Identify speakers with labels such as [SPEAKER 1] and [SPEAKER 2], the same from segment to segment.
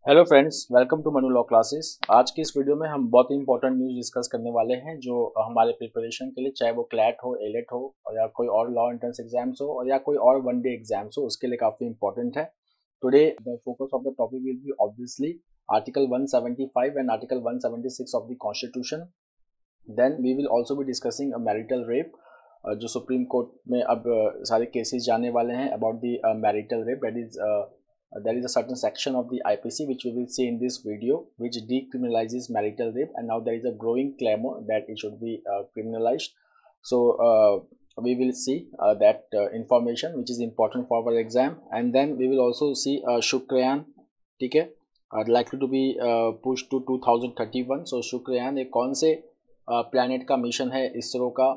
[SPEAKER 1] Hello friends, welcome to Manu law classes. आज की इस वीडियो में हम बहुत ही इंपॉर्टेंट न्यूज़ डिस्कस करने वाले हैं जो हमारे प्रिपरेशन के लिए, चाहे वो क्लैट हो, एलेट हो और या कोई और लॉ एंट्रेंस एग्जाम्स हो और या कोई और वन डे एग्जाम्स हो, उसके लिए काफ़ी इंपॉर्टेंट है। Today the focus of the topic will be obviously article 175 and article 176 of the constitution. Then we will also be discussing marital rape, जो सुप्रीम कोर्ट में अब सारे केसेस जाने वाले हैं about the marital rape. That is there is a certain section of the IPC which we will see in this video which decriminalizes marital rape, and now there is a growing clamor that it should be criminalized. So we will see that information which is important for our exam, and then we will also see Shukrayan, ठीक है, likely to be pushed to 2031. So Shukrayaan एक कौन से planet का mission है इसरो का,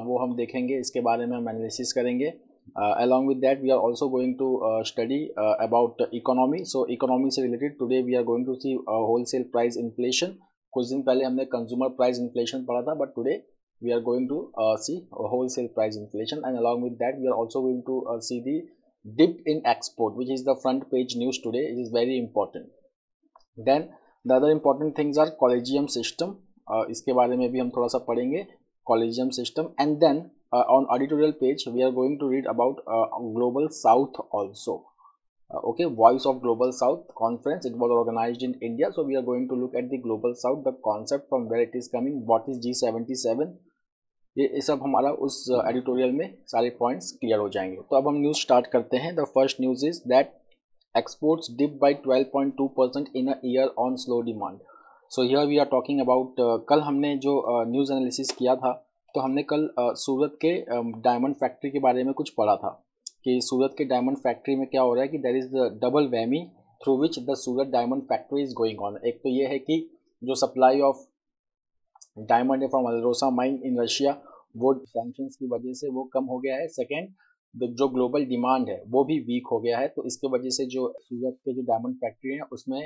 [SPEAKER 1] वो हम देखेंगे, इसके बारे में हम एनालिसिस करेंगे. Along with that we are also going to study about economy. So economy से related today we are going to see wholesale price inflation. कुछ दिन पहले हमने consumer price inflation पढ़ा था, but today we are going to see wholesale price inflation, and along with that we are also going to see the dip in export, which is the front page news today. It is very important. Then the other important things are collegium system. इसके बारे में भी हम थोड़ा सा पढ़ेंगे, collegium system. And then on editorial page we are going to read about global south also. Okay, voice of global south conference, it was organized in India. So we are going to look at the global south, the concept, from where it is coming, what is G77. ये सब हमारा उस editorial में सारे points clear हो जाएंगे. तो अब हम न्यूज़ स्टार्ट करते हैं. The first news is that exports dipped by 12.2% in a year on slow demand. So here we are talking about कल हमने जो न्यूज़ एनालिसिस किया था, तो हमने कल सूरत के डायमंड फैक्ट्री के बारे में कुछ पढ़ा था कि सूरत के डायमंड फैक्ट्री में क्या हो रहा है कि there is the double whammy through which the Surat diamond factory is going on. एक तो ये है कि जो सप्लाई ऑफ डायमंड है from Alrosa mine in Russia, वो सैंक्शंस की वजह से वो कम हो गया है. सेकेंड, जो ग्लोबल डिमांड है वो भी वीक हो गया है. तो इसके वजह से जो सूरत के जो डायमंड फैक्ट्री है उसमें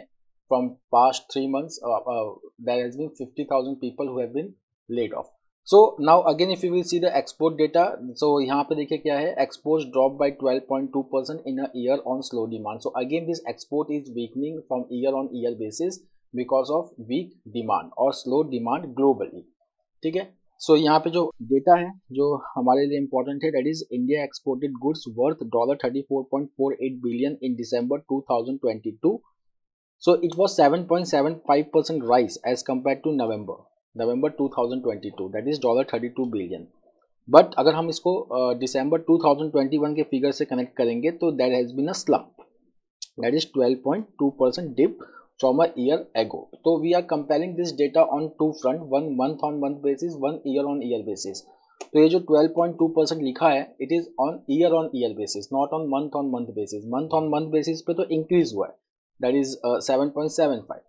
[SPEAKER 1] from past 3 months there has been 50,000 people who have been laid off. So now again if you will see the export data, so यहाँ पे देखिए क्या है, exports drop by 12.2% in a year on slow demand. So again this export is weakening from year on year basis because of weak demand और slow demand globally. ठीक है. सो यहाँ पे जो डेटा है जो हमारे लिए इंपॉर्टेंट है, that is India exported goods worth $34.48 billion in December 2022. So it was 7.75% rise as compared to November 2022, that is $32 billion. But अगर हम इसको दिसंबर 2021 के फिगर से कनेक्ट करेंगे तो that has been a slump, that is 12.2% dip from a year ago. So we are comparing this data on two front, one month on month basis, one year on year basis. तो ये जो 12.2% लिखा है, it is on year basis, not on month basis. month on month basis पे तो increase हुआ है, that is 7.75.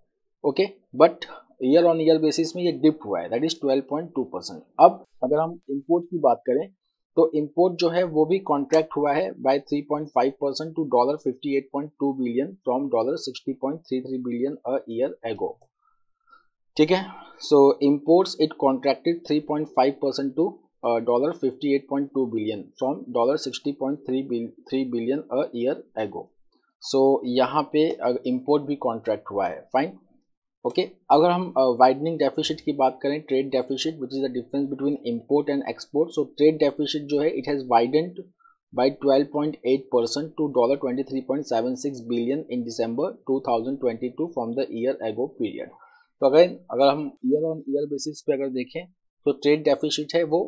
[SPEAKER 1] okay, but year basis में ये dip हुआ है, that is 12.2%. अब अगर हम import की बात करें तो इंपोर्ट जो है वो भी कॉन्ट्रैक्ट हुआ है by 3.5% to $58.2 billion from $60.33 billion a year ago. ठीक है. So imports it contracted 3.5% to $58.2 billion from $60.33 billion a year ago. So यहाँ पे इंपोर्ट भी कॉन्ट्रैक्ट हुआ है. फाइन. ओके. अगर हम वाइडनिंग डेफिसिट की बात करें, trade deficit which is the difference between import and export. So trade deficit जो है it has widened by 12.8% to $23.76 billion in December 2022 from the year ago period. तो अगर हम ईयर ऑन ईयर बेसिस पे अगर देखें तो ट्रेड डेफिसिट है वो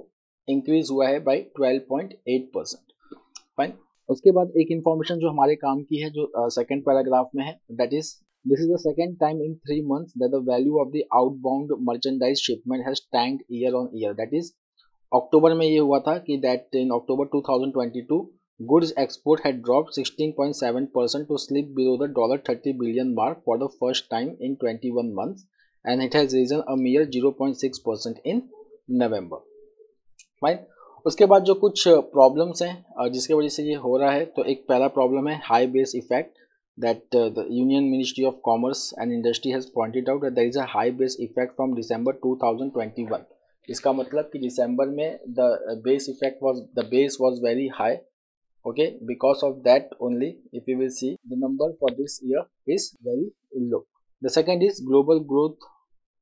[SPEAKER 1] इंक्रीज हुआ है बाय 12.8%. फाइन. उसके बाद एक इंफॉर्मेशन जो हमारे काम की है जो सेकेंड पैराग्राफ में है, that is this is the second time in 3 months that the value of the outbound merchandise shipment has tanked year on year. That is, अक्टूबर में ये हुआ था कि that in October 2022 goods export had dropped 16.7% to slip below the $30 billion mark for the first time in 21 months, and it has risen a mere 0.6% in November. Fine. उसके बाद जो कुछ problems हैं जिसके वजह से ये हो रहा है, तो एक पहला प्रॉब्लम है high base effect. that the Union Ministry of Commerce and Industry has pointed out that there is a high base effect from December 2021. इसका मतलब कि दिसंबर में the base was very high Okay, because of that only, if you will see, the number for this year is very low. The second is global growth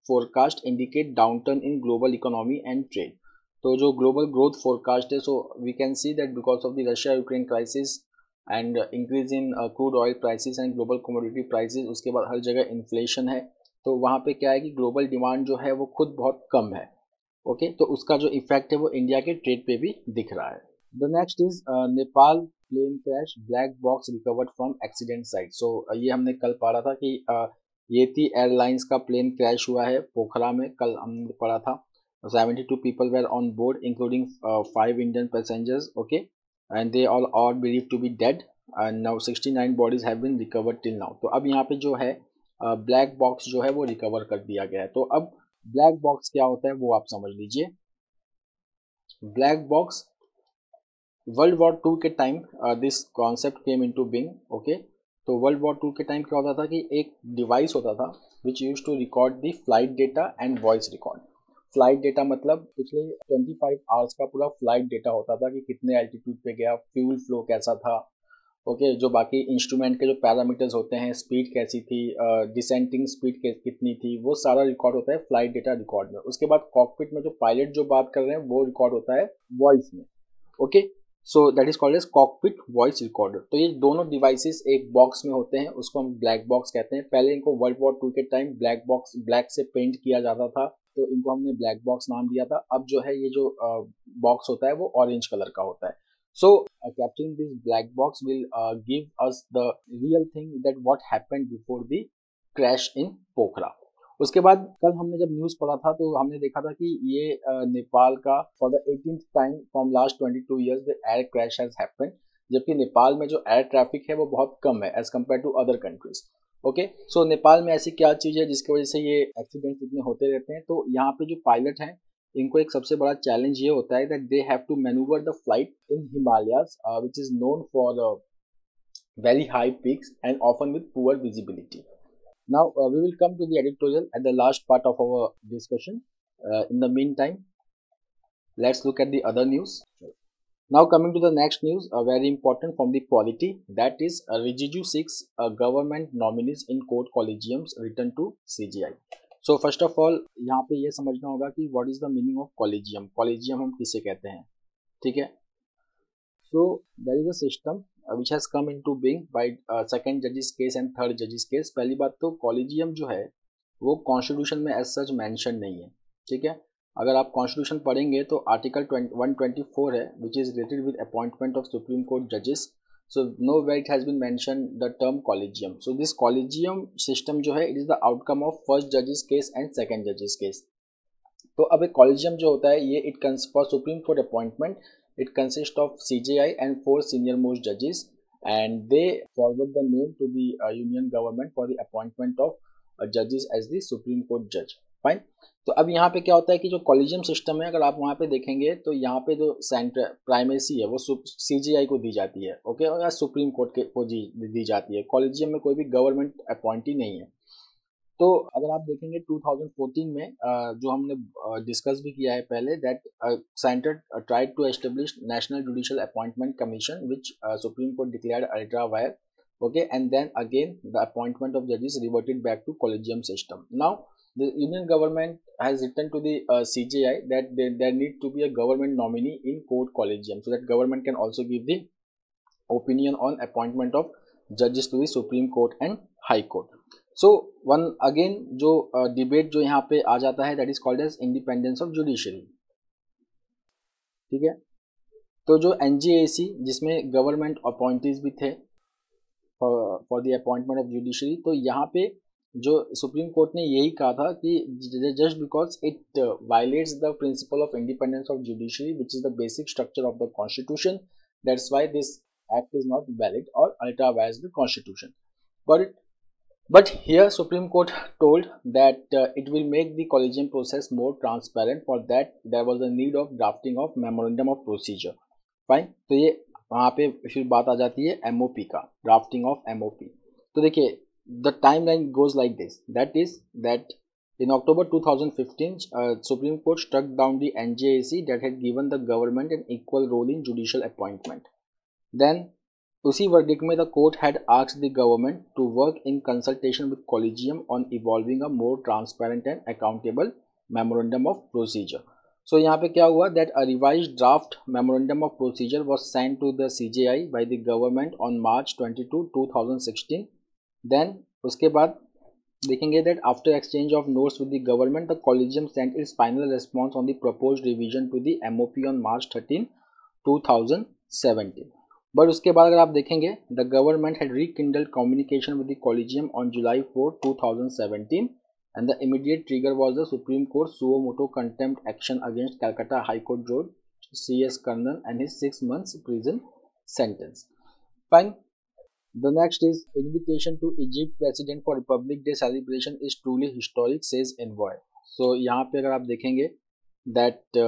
[SPEAKER 1] forecast indicate downturn in global economy and trade. तो जो global growth forecast है, so we can see that because of the Russia Ukraine crisis and increase in crude oil prices and global commodity prices, उसके बाद हर जगह inflation है, तो वहाँ पे क्या है कि ग्लोबल डिमांड जो है वो खुद बहुत कम है। ओके, तो उसका जो इफेक्ट है वो इंडिया के ट्रेड पे भी दिख रहा है। The next is Nepal plane crash, black box recovered from accident site. So ये हमने कल पढ़ा था कि येती एयरलाइंस का प्लेन क्रैश हुआ है पोखरा में, कल हमने पढ़ा था। 72 people were on board including 5 Indian passengers, okay, and they all are believed to be dead and now 69 bodies have been recovered till now। तो अब यहाँ पे जो है ब्लैक बॉक्स जो है वो रिकवर कर दिया गया है। तो अब ब्लैक बॉक्स क्या होता है वो आप समझ लीजिए। Black box World War two के time this concept came into being, okay. तो वर्ल्ड वॉर टू के टाइम क्या होता था कि एक डिवाइस होता था which use to record the flight data and voice record. Flight data मतलब पिछले 25 आवर्स का पूरा फ्लाइट डेटा होता था कि कितने एल्टीट्यूड पे गया, फ्यूल फ्लो कैसा था, ओके। जो बाकी इंस्ट्रूमेंट के जो पैरामीटर्स होते हैं, स्पीड कैसी थी, डिसेंटिंग स्पीड कितनी थी, वो सारा रिकॉर्ड होता है फ्लाइट डेटा रिकॉर्ड में। उसके बाद कॉकपिट में जो पायलट जो बात कर रहे हैं वो रिकॉर्ड होता है वॉइस में, okay. So that is called as cockpit voice recorder. तो ये दोनों डिवाइसेस एक बॉक्स में होते हैं, उसको हम ब्लैक बॉक्स कहते हैं। पहले इनको वर्ल्ड वॉर टू के टाइम ब्लैक बॉक्स, ब्लैक से पेंट किया जाता था, तो इनको हमने ब्लैक बॉक्स नाम दिया था। अब जो है ये जो बॉक्स होता है वो ऑरेंज कलर का होता है। So capturing this black box will give us the real thing that what happened before the crash in Pokhara. उसके बाद कल हमने जब न्यूज़ पढ़ा था तो हमने देखा था कि ये नेपाल का for the 18th time from last 22 years the air crash has happened, जबकि नेपाल में जो एयर ट्रैफिक है वो बहुत कम है as compare to other countries. Okay, so Nepal में ऐसी क्या चीज़ है जिसकी वजह से ये एक्सीडेंट्स इतने होते रहते हैं? तो यहाँ पे जो पायलट हैं इनको एक सबसे बड़ा चैलेंज ये होता है that they have to manoeuvre the flight in Himalayas which is known for very high peaks and often with poor visibility. Now we will come to the editorial at the last part of our discussion. In the meantime, let's look at the other news. Now coming to the next news, very important from the polity, that is Rijiju seeks government nominees in court collegiums return to CGI. So first of all यहाँ पे ये समझना होगा कि what is the meaning of collegium। collegium हम किसे कहते हैं, ठीक है। So there is a system which has come into being by second judges case and third judges case। पहली बात तो कॉलेजियम जो है वो कॉन्स्टिट्यूशन में एज सच मेंशन नहीं है, ठीक है। अगर आप कॉन्स्टिट्यूशन पढ़ेंगे तो आर्टिकल 124 है which is related with appointment of supreme court जजेस। So know where it has been mention the term collegium. So this collegium system जो है it is the outcome of first जजेस केस एंड सेकंड जजेस case. तो अब एक collegium जो होता है ये it for supreme court appointment it consists of CJI and 4 senior most judges and they forward the name to the union government for the appointment of judges as the Supreme Court judge। Fine. तो अब यहाँ पे क्या होता है कि जो collegium system है अगर आप वहाँ पे देखेंगे तो यहाँ पे जो सेंटर प्राइमेसी है वो CJI को दी जाती है, ओके, और या सुप्रीम कोर्ट को दी जाती है। कॉलेजियम में कोई भी गवर्नमेंट अपॉइंटी नहीं है। तो अगर आप देखेंगे 2014 में जो हमने डिस्कस भी किया है पहले that centre tried to establish National Judicial Appointment Commission which Supreme Court declared ultra vires, okay, and then again the appointment of judges reverted back to collegium system. Now the union government has written to the CJI that there need to be a government nominee in court collegium so that government can also give the opinion on appointment of judges to the Supreme Court and High Court। So one again जो debate जो यहाँ पे आ जाता है that is called as independence of judiciary, ठीक है। तो जो NJAC जिसमें गवर्नमेंट अपॉइंटीज भी थे for the appointment of judiciary, तो यहाँ पे जो सुप्रीम कोर्ट ने यही कहा था कि just because it violates the principle of independence of judiciary which is the basic structure of the constitution, that's why this act is not valid और ultra vires the constitution. Got it? But here Supreme Court told that it will make the collegium process more transparent. For that there was a need of drafting of memorandum of procedure। Fine. तो ये वहाँ पे फिर बात आ जाती है MOP का, drafting of MOP। तो देखिए the time line goes like this, that is that in October 2015 Supreme Court struck down the NJAC that had given the government an equal role in judicial appointment। Then उसी verdict में the court had asked the government to work in consultation with collegium on evolving a more transparent and accountable memorandum of procedure. So यहाँ पे क्या हुआ that a revised draft memorandum of procedure was sent to the CJI by the government on March 22, 2016. Then उसके बाद देखेंगे that after exchange of notes with the government the collegium sent it's final response on the proposed revision to the MOP on March 13, 2017. But उसके बाद अगर आप देखेंगे the government had rekindled communication with the collegium on July 4, 2017 and the immediate trigger was the Supreme Court suo motu contempt action against Calcutta High Court Judge C.S. Karnan and his 6 months prison sentence. Fine. The next is invitation to Egypt president for Republic Day celebration is truly historic, says envoy. So यहाँ पे अगर आप देखेंगे that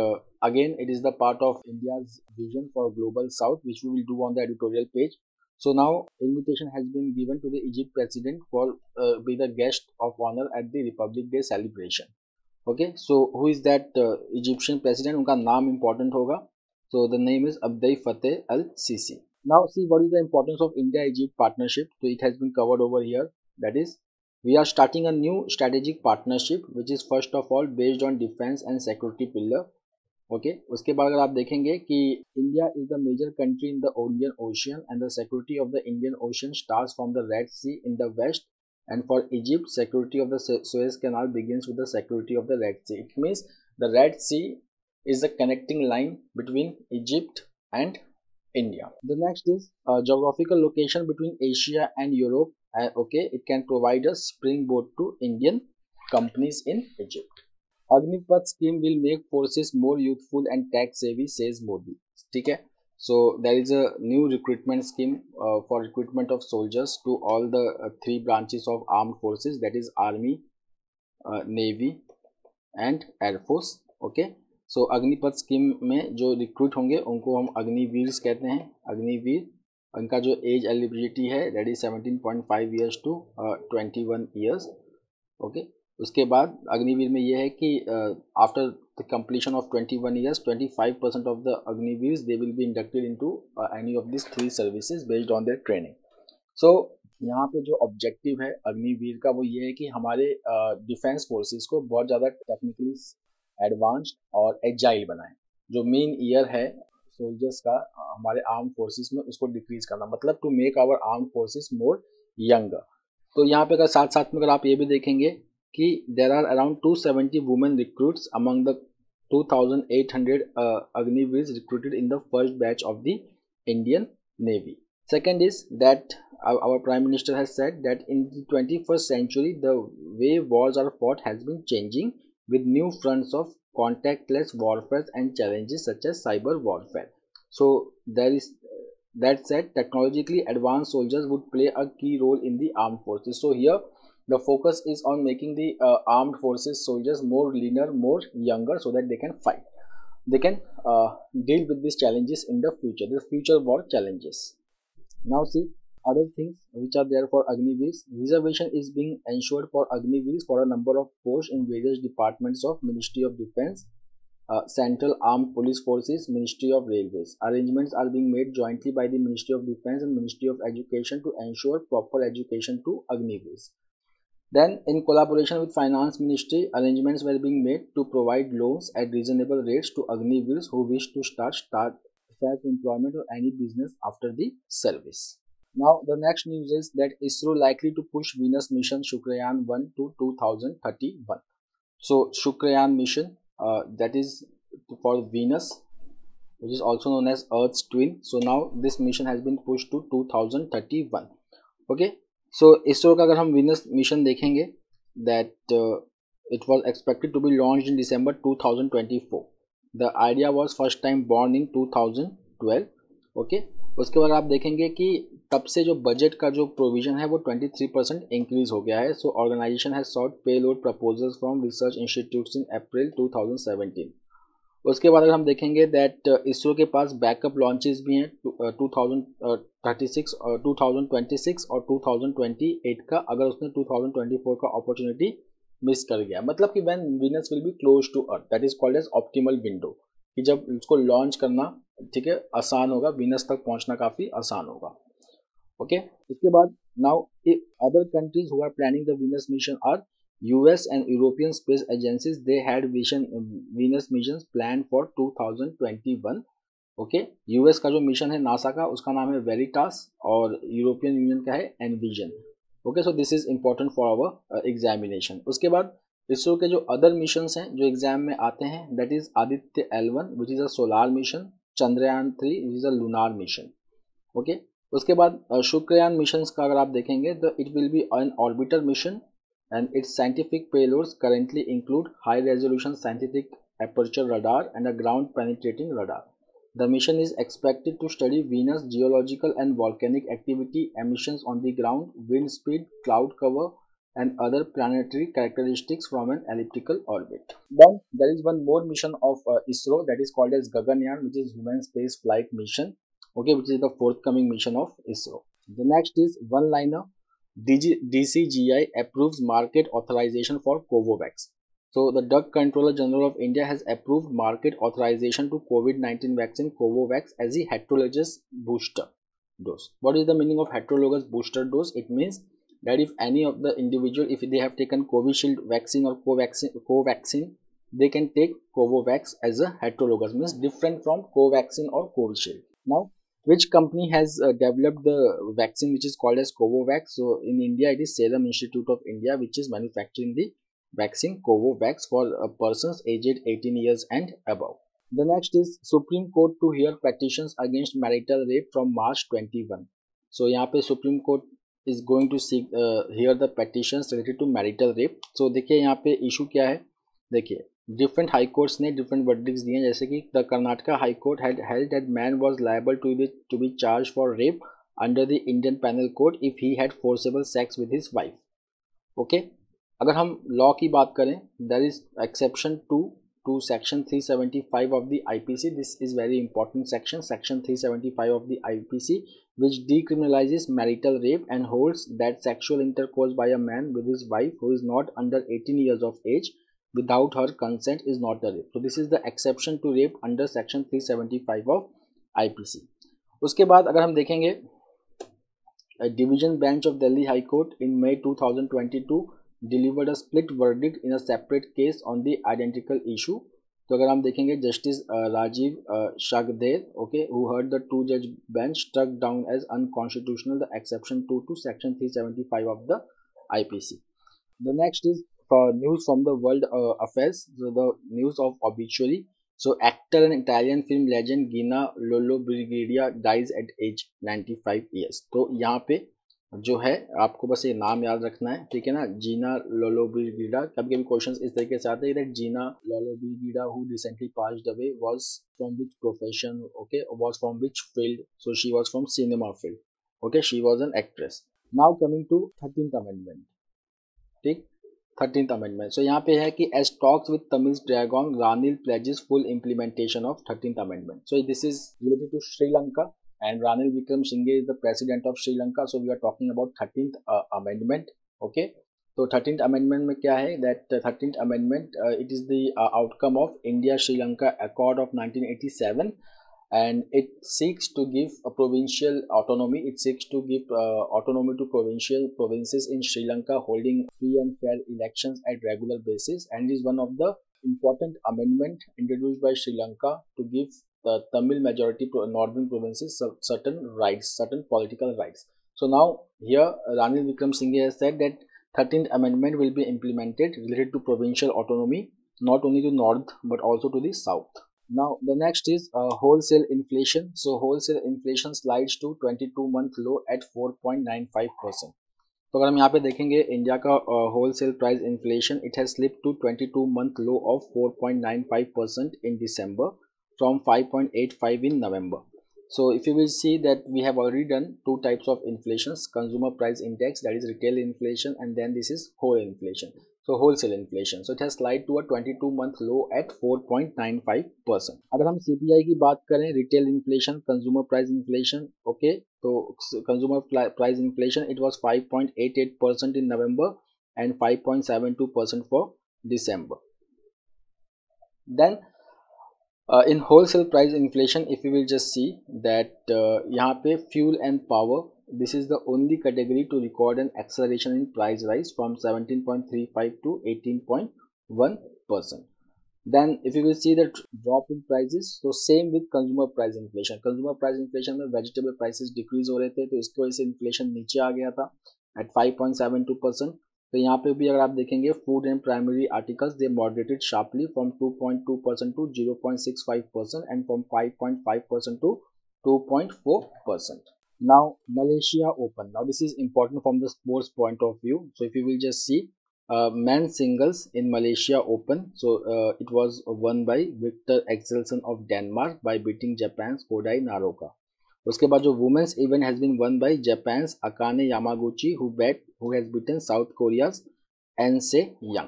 [SPEAKER 1] again it is the part of India's vision for global south which we will do on the editorial page. So now invitation has been given to the Egypt president for be the guest of honor at the Republic Day celebration. Okay, so who is that Egyptian president? उनका नाम important होगा. So the name is Abdel Fattah al-Sisi. Now see what is the importance of India-Egypt partnership. So it has been covered over here. That is, we are starting a new strategic partnership which is first of all based on defense and security pillar. Okay उसके बाद अगर आप देखेंगे कि India is the major country in the Indian Ocean and the security of the Indian Ocean starts from the Red Sea in the west and for Egypt security of the Suez Canal begins with the security of the Red Sea. It means the Red Sea is the connecting line between Egypt and India. The next is geographical location between Asia and Europe. Okay, it can provide a springboard to Indian companies in Egypt. Agnipath scheme will make forces more youthful and tax savvy, says Modi. ठीक है. So there is a new recruitment scheme for recruitment of soldiers to all the 3 branches of armed forces, that is Army, Navy and Air Force. Okay. So Agnipath scheme में जो recruit होंगे उनको हम अग्निवीर कहते हैं. अग्निवीर उनका जो एज एलिजिबिलिटी है that is 17.5 years to 21 years. Okay उसके बाद अग्निवीर में ये है कि after the completion of 21 years 25% of the Agniveers they will be inducted into any of this 3 services based on their training. So यहाँ पे जो ऑब्जेक्टिव है अग्निवीर का वो ये है कि हमारे डिफेंस फोर्सेस को बहुत ज़्यादा टेक्निकली एडवांस्ड और एजाइल बनाएं. जो मेन ईयर है सोल्जर्स का हमारे आर्म फोर्सेस में उसको डिक्रीज करना, मतलब to make our arm forces more younger. तो यहाँ पे अगर साथ साथ में अगर आप ये भी देखेंगे कि there are around 270 women recruits among the 2800 Agniveers recruited in the first batch of the Indian navy. Second is that our Prime Minister has said that in the 21st century the way wars are fought has been changing with new fronts of contactless warfare and challenges such as cyber warfare. So there is that said, technologically advanced soldiers would play a key role in the armed forces. So here the focus is on making the armed forces soldiers more leaner, more younger, so that they can fight. They can deal with these challenges in the future war challenges. Now see other things which are there for Agniveers. Reservation is being ensured for Agniveers for a number of posts in various departments of Ministry of Defence, Central Armed Police Forces, Ministry of Railways. Arrangements are being made jointly by the Ministry of Defence and Ministry of Education to ensure proper education to Agniveers. Then in collaboration with Finance Ministry, arrangements were being made to provide loans at reasonable rates to Agniveers who wish to start self-employment or any business after the service. Now the next news is that ISRO likely to push Venus mission Shukrayaan 1 to 2031. So Shukrayaan mission that is for Venus, which is also known as Earth's twin. So now this mission has been pushed to 2031. Okay, so ISRO का अगर हम Venus mission देखेंगे that it was expected to be launched in December 2024. The idea was first time born in 2012. Okay उसके बाद आप देखेंगे कि तब से जो बजट का जो प्रोविजन है वो 23% इंक्रीज हो गया है. So organisation has sought payload proposals from research institutes in April 2017. उसके बाद अगर हम देखेंगे दैट इसरो के पास बैकअप लॉन्चेस भी हैं 2036 और 2026 और 2028 का, अगर उसने 2024 का अपॉर्चुनिटी मिस कर गया. मतलब कि when Venus will be close to Earth, that is called as optimal window. कि जब उसको लॉन्च करना, ठीक है, आसान होगा, वीनस तक पहुंचना काफ़ी आसान होगा। ओके, इसके बाद now other countries who are planning the Venus mission are US and European space agencies, they had Venus mission plan for 2021। Okay, US का जो मिशन है नासा का, उसका नाम है वेरिटास, और यूरोपियन यूनियन का है Envision. Okay, so this is important for our examination. उसके बाद इसरो के जो अदर मिशंस हैं जो एग्जाम में आते हैं, that is Aditya L1 which is a solar mission, Chandrayaan 3 which is a lunar mission. Okay, उसके बाद शुक्रयान मिशन का अगर आप देखेंगे तो it will be an orbiter mission and its scientific payloads currently include high resolution scientific aperture radar and a ground penetrating radar. The mission is expected to study Venus geological and volcanic activity, emissions on the ground, wind speed, cloud cover, and other planetary characteristics from an elliptical orbit. Then there is one more mission of ISRO, that is called as Gaganyaan, which is human space flight mission. Okay, which is the forthcoming mission of ISRO. The next is one liner. DCGI approves market authorization for Covovax. So the Drug Controller General of India has approved market authorization to COVID-19 vaccine Covovax as a heterologous booster dose. What is the meaning of heterologous booster dose? It means that if any of the individual, if they have taken Covishield vaccine or Covaxin, they can take Covovax as a heterologous, means different from Covaxin or Covishield. Now, which company has developed the vaccine which is called as Covovax? So in India, it is Serum Institute of India which is manufacturing the vaccine Covovax for persons aged 18 years and above. The next is Supreme Court to hear petitions against marital rape from March 21. So यहाँ पे Supreme Court is going to seek hear the petitions related to marital rape. So देखिए यहाँ पे issue क्या है, देखिए different High Courts ने different verdicts दिए हैं, जैसे कि the Karnataka High Court had held that man was liable to be charge for rape under the Indian Penal Code if he had forcible sex with his wife. Okay, अगर हम law की बात करें, there is exception to section 375 of the IPC. This is very important section, section 375 of the IPC, which decriminalizes marital rape and holds that sexual intercourse by a man with his wife who is not under 18 years of age without her consent is not a rape. So this is the exception to rape under section 375 of IPC. उसके बाद अगर हम देखेंगे, division bench of Delhi high court in May 2022 delivered a split verdict in a separate case on the identical issue. तो अगर हम देखेंगे, justice Rajiv Shakdher, okay, who heard the two-judge bench struck down as unconstitutional the exception to section 375 of the IPC. The next is news from the world affairs. So the news of obituary. So actor and Italian film legend Gina Lollobrigida dies at age 95 years. तो यहाँ पे जो है आपको बस ये नाम याद रखना है, ठीक है ना, जीना लोलोब्रिगिडा. कभी कभी क्वेश्चंस इस तरीके से आते हैं that Gina Lollobrigida who recently passed away was from which profession, okay, was from which field. So she was from cinema field. Okay, she was an actress. Now coming to 13th amendment. ठीक, 13th amendment. So यहाँ पे है कि as talks with Tamil drag on Ranil pledges full implementation of 13th amendment. So this is related to Sri Lanka and Ranil Wickremesinghe is the president of Sri Lanka. So we are talking about 13th amendment. Okay, so 13th amendment में क्या है, that 13th amendment it is the outcome of India Sri Lanka Accord of 1987, and it seeks to give a provincial autonomy. It seeks to give autonomy to provinces in Sri Lanka holding free and fair elections at regular basis, and is one of the important amendment introduced by Sri Lanka to give the Tamil majority northern provinces certain rights, certain political rights. So now here Ranil Wickremesinghe has said that 13th amendment will be implemented related to provincial autonomy, not only to north but also to the south. Now the next is wholesale inflation. So wholesale inflation slides to 22-month low at 4.95%. तो अगर हम यहाँ पे देखेंगे India का wholesale price inflation, it has slip to 22-month low of 4.95% in December from 5.85 in November. So if you will see that we have already done two types of inflations, consumer price index, that is retail inflation, and then this is core inflation, so wholesale inflation. So it has slide to a 22-month low at 4.95%. अगर हम CPI की बात करें, retail inflation, consumer price inflation, okay, तो consumer price inflation it was 5.88% in November and 5.72% for December. Then In wholesale price inflation, if you will just see that यहाँ पे fuel and power, this is the only category to record an acceleration in price rise from 17.35 to 18.1%. Then if you will see the drop in prices, so same with consumer price inflation. Consumer price inflation में vegetable prices decrease हो रहे थे, तो इसकी वजह से inflation नीचे आ गया था at 5.72%. तो यहाँ पे भी अगर आप देखेंगे food and primary articles they moderated sharply from 2.2% to 0.65% and from 5.5% to 2.4%. Now Malaysia Open. Now this is important from the sports point of view. So if you will just see men's singles in Malaysia Open. So it was won by Victor Axelsen of Denmark by beating Japan's Kodai Naroka. उसके बाद जो women's event has been won by Japan's Akane Yamaguchi who has beaten South Korea's An Se Young.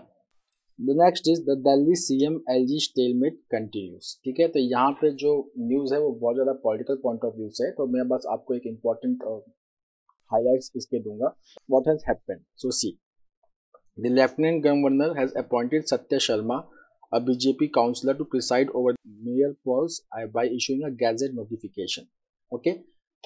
[SPEAKER 1] The next is the Delhi CM LG stalemate continues. ठीक है, तो यहाँ पे जो news है वो बहुत ज़्यादा पॉलिटिकल पॉइंट ऑफ व्यू से है, तो मैं बस आपको एक इम्पॉर्टेंट हाईलाइट्स इसके दूंगा. What has happened? So see, the lieutenant governor has appointed Satya Sharma, a BJP councillor, to preside over mayor polls by issuing a gazette notification. Okay,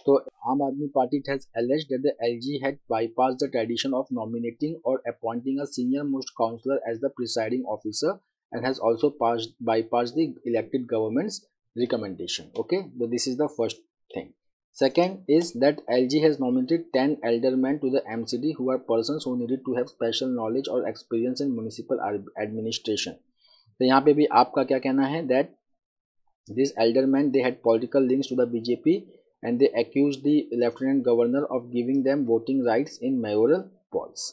[SPEAKER 1] so Aam Aadmi Party has alleged that the LG had bypassed the tradition of nominating or appointing a senior most councillor as the presiding officer and has also bypassed the elected government's recommendation. Okay, so this is the first thing. Second is that LG has nominated 10 eldermen to the MCD who are persons who needed to have special knowledge or experience in municipal administration. तो यहाँ पे भी आपका क्या कहना है that these eldermen they had political links to the BJP and they accused the lieutenant governor of giving them voting rights in mayoral polls.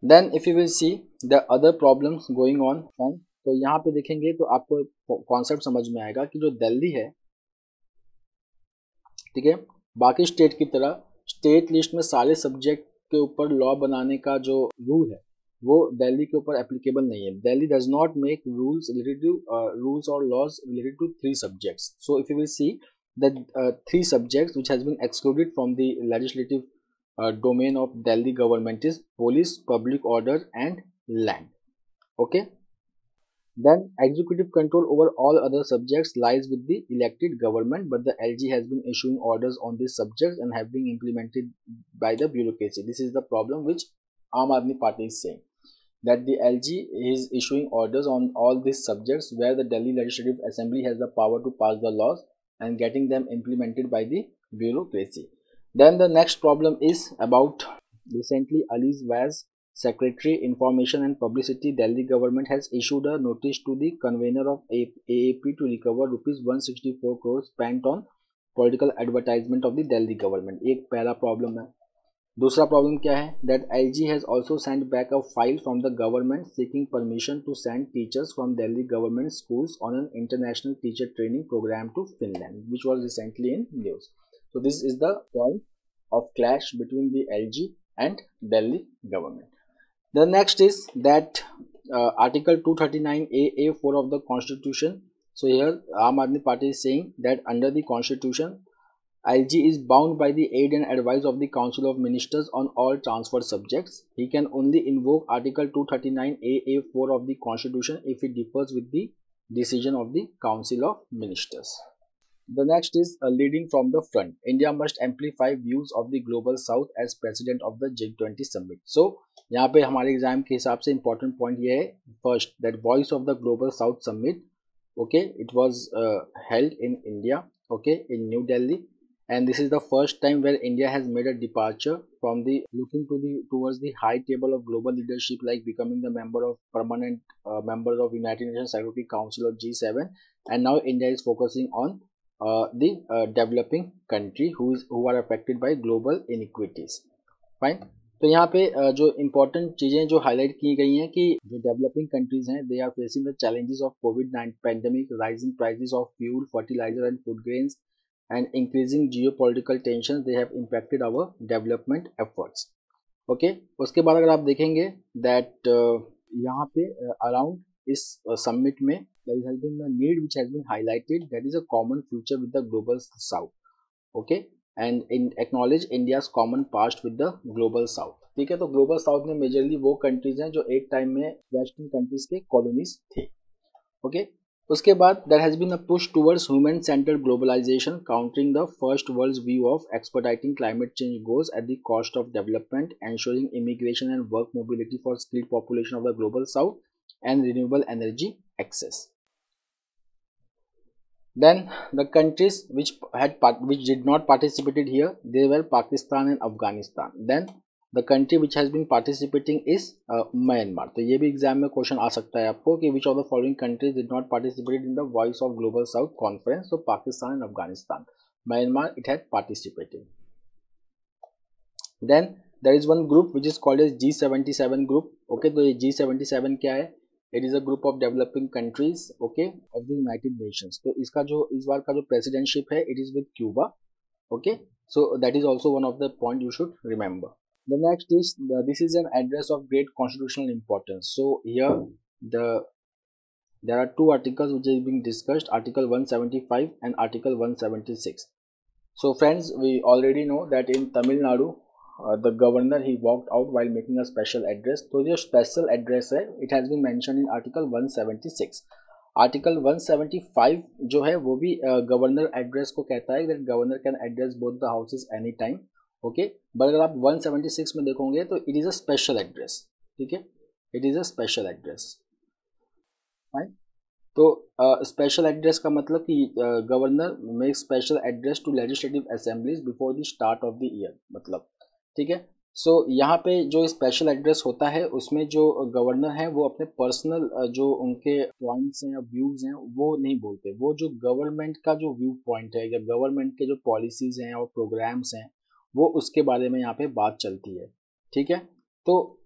[SPEAKER 1] Then if you will see the other problems going on, fine, तो यहाँ पे देखेंगे तो आपको concept समझ में आएगा कि जो दिल्ली है, ठीक है, बाकी स्टेट की तरह स्टेट लिस्ट में सारे सब्जेक्ट के ऊपर लॉ बनाने का जो रूल है वो दिल्ली के ऊपर एप्लीकेबल नहीं है. Delhi does not make rules related to rules और laws related to 3 subjects. So if you will see the 3 subjects which has been excluded from the legislative domain of Delhi government is police, public order and land. Okay, then executive control over all other subjects lies with the elected government, but the LG has been issuing orders on these subjects and have been implemented by the bureaucracy. This is the problem which Aam Aadmi Party is saying, that the LG is issuing orders on all these subjects where the Delhi Legislative Assembly has the power to pass the laws and getting them implemented by the bureaucracy. Then the next problem is about recently Ali's Vaz, Secretary Information and Publicity, Delhi government has issued a notice to the convener of AAP to recover rupees 164 crores spent on political advertisement of the Delhi government. एक पहला problem है. दूसरा problem क्या है? That LG has also sent back a file from the government seeking permission to send teachers from Delhi government schools on an international teacher training program to Finland, which was recently in news. So this is the point of clash between the LG and Delhi government. The next is that Article 239A(4) of the Constitution. So here Aam Aadmi Party is saying that under the Constitution, LG is bound by the aid and advice of the Council of Ministers on all transfer subjects. He can only invoke Article 239A(4) of the Constitution if it differs with the decision of the Council of Ministers. The next is leading from the front. India must amplify views of the global south as president of the G20 summit. So यहाँ पे हमारे exam के हिसाब से important point ये है, first that voice of the global south summit, okay, it was held in India, okay, in New Delhi, and this is the first time where India has made a departure from the looking to the towards the high table of global leadership, like becoming the member of permanent members of United Nations Security Council of G7, and now India is focusing on the developing country who are affected by global inequities. Fine. तो यहाँ पे जो important चीज़ें जो highlight की गई हैं कि जो डेवलपिंग कंट्रीज हैं they are facing the challenges of कोविड-19 pandemic, rising prices of fuel, fertiliser and food grains and increasing geopolitical tension, they have impacted our development efforts. Okay, उसके बाद अगर आप देखेंगे दैट यहाँ पे अराउंड इस समिट में there has been a need which has been highlighted, that is a common future with the global south, okay, and in acknowledge India's common past with the global south. ठीक है, तो global south में majorly वो countries हैं जो एक time में western countries के कॉलोनीज थे. ओके, उसके बाद there has been a push towards human-centered globalization, countering the first world's view of expediting climate change goals at the cost of development, ensuring immigration and work mobility for skilled population of the global south, and renewable energy access. Then the countries which did not participated here, they were Pakistan and Afghanistan. Then the country which has been participating is Myanmar. तो ये भी exam में question आ सकता है आपको कि which of the following countries did not participate in the Voice of Global South conference. So Pakistan and Afghanistan. Myanmar it had participated. Then there is one group which is called as G77 group. Okay, तो ये G77 क्या है? It is a group of developing countries, okay, of the United Nations. तो इसका जो इस बार का जो प्रेसिडेंटशिप है, it is with Cuba, okay. So that is also one of the point you should remember. The next is this is an address of great constitutional importance. So here there are two articles which is being discussed, Article 175 and Article 176. So friends, we already know that in Tamil Nadu the governor he walked out while making a special address. तो जो special address है, it has been mentioned in Article 176. Article 175 जो है वो भी governor address को कहता है that governor can address both the houses anytime, okay. but अगर आप 176 में देखोगे तो it is a special address, ठीक है, it is a special address, fine. तो स्पेशल एड्रेस का मतलब कि governor make special address to legislative assemblies before the start of the year, मतलब, ठीक है. सो यहाँ पे जो स्पेशल एड्रेस होता है उसमें जो गवर्नर है वो अपने पर्सनल जो उनके पॉइंट्स हैं या व्यूज़ हैं वो नहीं बोलते, वो जो गवर्नमेंट का जो व्यू पॉइंट है या गवर्नमेंट के जो पॉलिसीज़ हैं और प्रोग्राम्स हैं वो उसके बारे में यहाँ पे बात चलती है, ठीक है. तो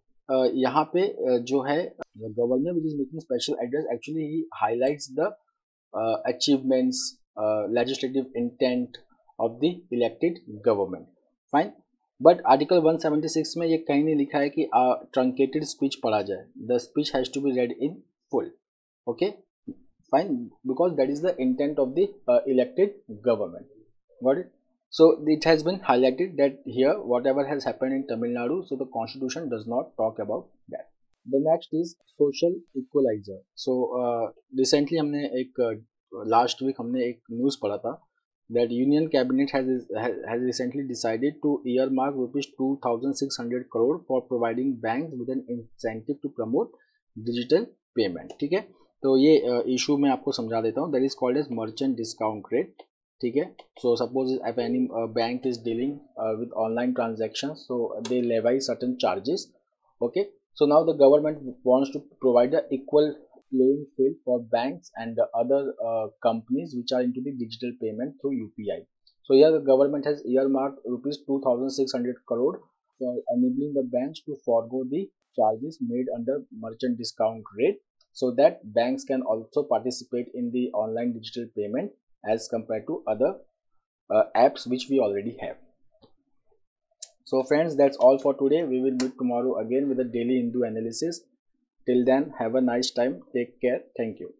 [SPEAKER 1] यहाँ पे जो है governor which is making special address actually he highlights the achievements, legislative intent of the elected government, fine. But article 176 में ये कहीं नहीं लिखा है कि ट्रंकेटेड स्पीच पढ़ा जाए, the speech has to be read in full, okay, fine, because that is the intent of the elected government, got it. So it has been highlighted that here whatever has happened in Tamil Nadu, so the constitution does not talk about that. The next is social equalizer. So recently हमने एक last week हमने एक news पढ़ा था that Union Cabinet has recently decided to earmark rupees 2,600 crore for providing banks with an incentive to promote digital payment, ठीक है. तो ये issue मैं आपको समझा देता हूँ. That is called as merchant discount rate, ठीक है. So suppose if any bank is dealing with online transactions, so they levy certain charges, okay. So now the government wants to provide a equal playing field for banks and the other companies which are into the digital payment through UPI. So here the government has earmarked rupees 2,600 crore for enabling the banks to forego the charges made under merchant discount rate, so that banks can also participate in the online digital payment as compared to other apps which we already have. So friends, that's all for today. We will meet tomorrow again with a daily Hindu analysis. Till then, have a nice time. Take care. Thank you.